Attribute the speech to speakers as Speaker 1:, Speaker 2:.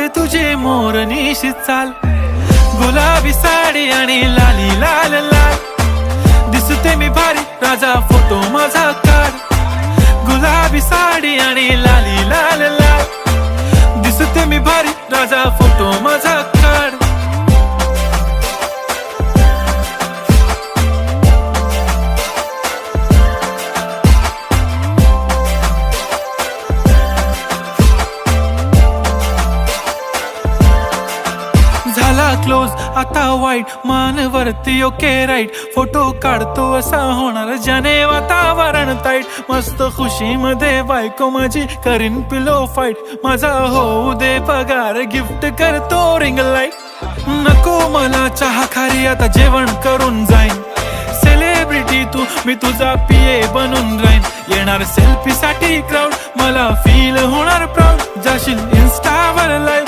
Speaker 1: आवडते तुझे मोरनीशी चाल, गुलाबी साडी आणि लाली लाल लाल. दिसते मी भारी राजा फोटो माझा काढ, गुलाबी साडी आणि लाली लाल लाल. दिसते मी भारी राजा फोटो माझा काढ. झाला क्लोज आता वाईट, मानवरती ओके राईट. फोटो काढतो असा होणार ज्याने वातावरण ताईट. मस्त खुशी मध्ये बायको माझी करीन पिलो फाईट. माझा होऊ दे पगार, गिफ्ट करतो रिंग लाईट. नको मला चहा खारी, आता जेवण करून जाईन. सेलिब्रिटी तू, मी तुझा पिये बनून राहीन. येणार सेल्फी साठी क्राऊड, मला फील होणार प्राऊड. जाशील इन्स्टावर लाईव्ह,